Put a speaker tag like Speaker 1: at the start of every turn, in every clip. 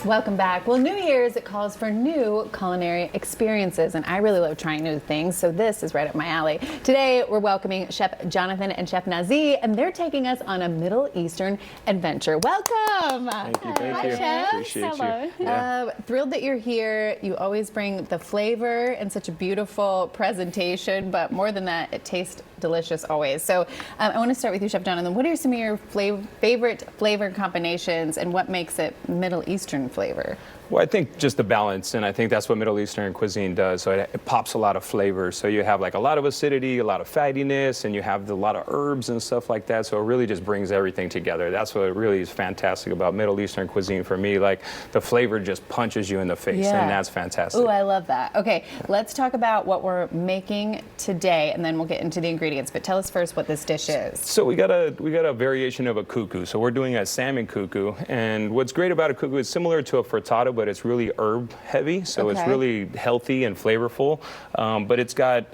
Speaker 1: Welcome back. Well, New Year's, it calls for new culinary experiences, and I really love trying new things, so this is right up my alley. Today, we're welcoming Chef Jonathan and Chef Nazih, and they're taking us on a Middle Eastern adventure. Welcome!
Speaker 2: Thank you, thank
Speaker 1: Hi,
Speaker 2: you.
Speaker 1: Chef.
Speaker 2: Appreciate
Speaker 3: Hello.
Speaker 2: you. Yeah.
Speaker 1: Thrilled that you're here. You always bring the flavor and such a beautiful presentation, but more than that, it tastes delicious always. So I want to start with you, Chef Jonathan. What are some of your favorite flavor combinations, and what makes it Middle Eastern flavor?
Speaker 2: Well, I think just the balance, and I think that's what Middle Eastern cuisine does. So it pops a lot of flavor. So you have like a lot of acidity, a lot of fattiness, and you have a lot of herbs and stuff like that. So it really just brings everything together. That's what really is fantastic about Middle Eastern cuisine for me. Like the flavor just punches you in the face, and that's fantastic.
Speaker 1: Ooh, I love that. Okay, let's talk about what we're making today, and then we'll get into the ingredients. But tell us first what this dish is.
Speaker 2: So we got a variation of a kookoo. So we're doing a salmon kookoo, and what's great about a kookoo is similar to a frittata, but it's really herb heavy, so it's really healthy and flavorful. But it's got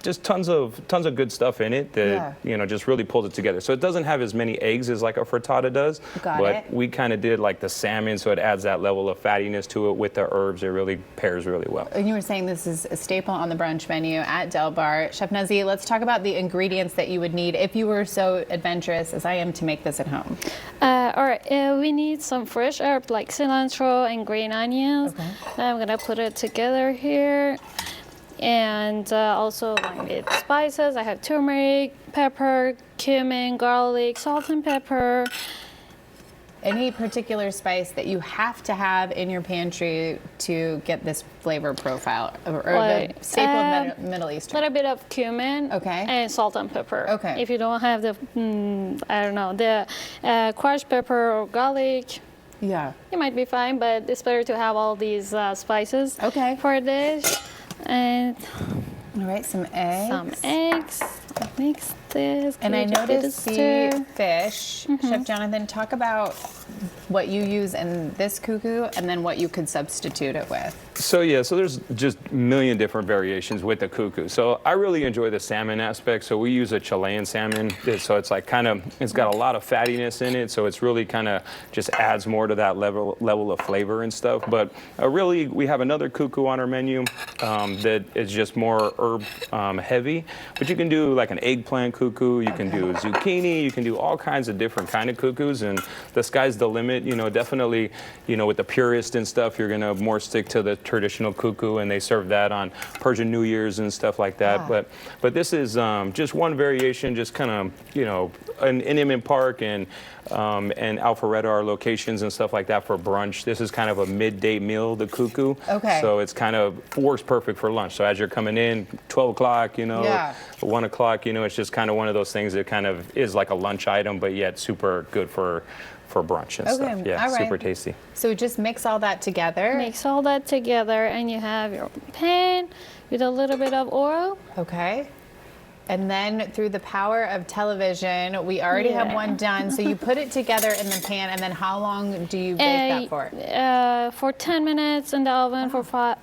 Speaker 2: just tons of good stuff in it that just really pulls it together. So it doesn't have as many eggs as like a frittata does, but we kind of did like the salmon, so it adds that level of fattiness to it with the herbs. It really pairs really well.
Speaker 1: And you were saying this is a staple on the brunch menu at Delbar. Chef Nazih, let's talk about the ingredients that you would need if you were so adventurous as I am to make this at home.
Speaker 3: All right, we need some fresh herb like cilantro and green onions. I'm gonna put it together here. And also I need spices. I have turmeric, pepper, cumin, garlic, salt and pepper.
Speaker 1: Any particular spice that you have to have in your pantry to get this flavor profile, or the staple of Middle Eastern?
Speaker 3: A little bit of cumin, and salt and pepper.
Speaker 1: Okay.
Speaker 3: If you don't have the, I don't know, the crushed pepper or garlic, it might be fine, but it's better to have all these spices for this. And
Speaker 1: all right, some eggs.
Speaker 3: Mix this.
Speaker 1: And I noticed the fish. Chef Jonathan, talk about what you use in this kookoo and then what you could substitute it with.
Speaker 2: So there's just a million different variations with the kookoo. So I really enjoy the salmon aspect. So we use a Chilean salmon. So it's like it's got a lot of fattiness in it. So it's really kind of just adds more to that level of flavor and stuff. But really, we have another kookoo on our menu that is just more herb heavy. But you can do like an eggplant kookoo. You can do zucchini. You can do all kinds of different kind of kookoo's, and the sky's the limit. Definitely, with the purist and stuff, you're gonna more stick to the traditional kookoo, and they serve that on Persian New Year's and stuff like that. But this is just one variation, just kind of in Inman Park and Alpharetta are locations and stuff like that for brunch. This is kind of a midday meal, the kookoo. So it's kind of works perfect for lunch. So as you're coming in, 12 o'clock, 1 o'clock, it's just kind of one of those things that kind of is like a lunch item, but yet super good for brunch and stuff. Yeah, super tasty.
Speaker 1: So just mix all that together.
Speaker 3: Mix all that together, and you have your pan with a little bit of oil.
Speaker 1: And then through the power of television, we already have one done. So you put it together in the pan, and then how long do you bake that for?
Speaker 3: For 10 minutes in the oven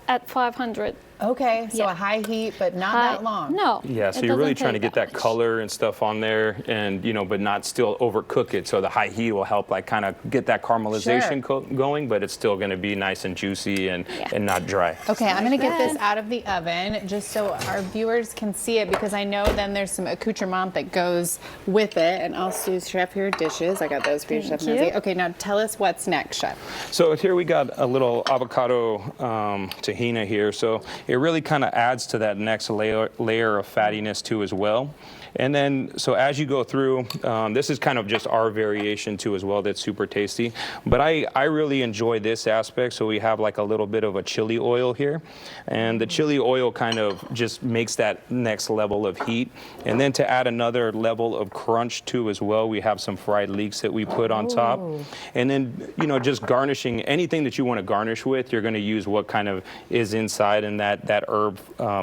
Speaker 3: at 500.
Speaker 1: So a high heat, but not that long.
Speaker 3: No.
Speaker 2: Yeah, so you're really trying to get that color and stuff on there, and but not still overcook it. So the high heat will help like kind of get that caramelization going, but it's still going to be nice and juicy and not dry.
Speaker 1: Okay, I'm going to get this out of the oven just so our viewers can see it, because I know then there's some accoutrement that goes with it, and I'll use Chef your dishes. I got those for you, Chef Nazih. Okay, now tell us what's next, Chef.
Speaker 2: So here we got a little avocado tahina here. So it really kind of adds to that next layer of fattiness too as well. And then, so as you go through, this is kind of just our variation too as well, that's super tasty. But I really enjoy this aspect. So we have like a little bit of a chili oil here. And the chili oil kind of just makes that next level of heat. And then to add another level of crunch too as well, we have some fried leeks that we put on top. And then, just garnishing anything that you want to garnish with, you're going to use what kind of is inside, and that herb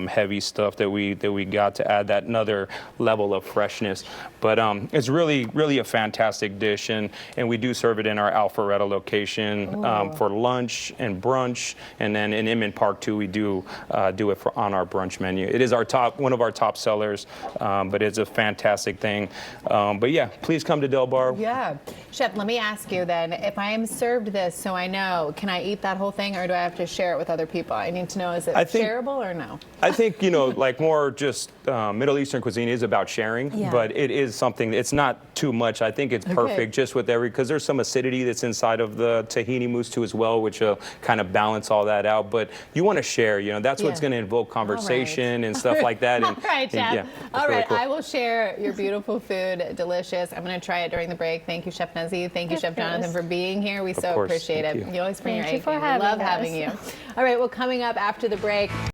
Speaker 2: heavy stuff that we got to add that another level level of freshness. But it's really a fantastic dish, and we do serve it in our Alpharetta location for lunch and brunch, and then in Inman Park too, we do it on our brunch menu. It is one of our top sellers, but it's a fantastic thing. But yeah, please come to Delbar.
Speaker 1: Yeah. Chef, let me ask you then, if I am served this so I know, can I eat that whole thing or do I have to share it with other people? I need to know, is it shareable or no?
Speaker 2: I think, like more just Middle Eastern cuisine is about sharing, but it is something, it's not too much. I think it's perfect just with because there's some acidity that's inside of the tahini mousse too as well, which will kind of balance all that out. But you want to share, that's what's going to invoke conversation and stuff like that.
Speaker 1: All right, Chef.
Speaker 2: Yeah,
Speaker 1: all
Speaker 2: really
Speaker 1: right,
Speaker 2: cool.
Speaker 1: I will share your beautiful food. Delicious. I'm going to try it during the break. Thank you, Chef Nazi. Thank you, Chef Jonathan, for being here. We so appreciate it. You always bring your A game. We love having you. All right, well, coming up after the break.